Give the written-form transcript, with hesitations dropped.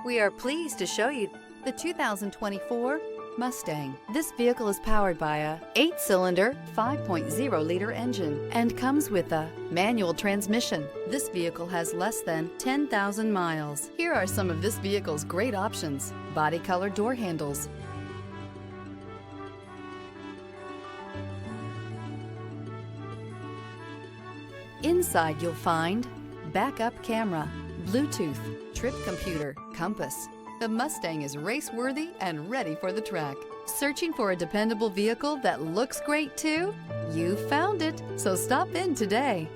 We are pleased to show you the 2024 Mustang. This vehicle is powered by a 8-cylinder, 5.0-liter engine and comes with a manual transmission. This vehicle has less than 10,000 miles. Here are some of this vehicle's great options: body color door handles, inside you'll find backup camera, Bluetooth, trip computer, compass. The Mustang is race-worthy and ready for the track. Searching for a dependable vehicle that looks great too? You found it, so stop in today.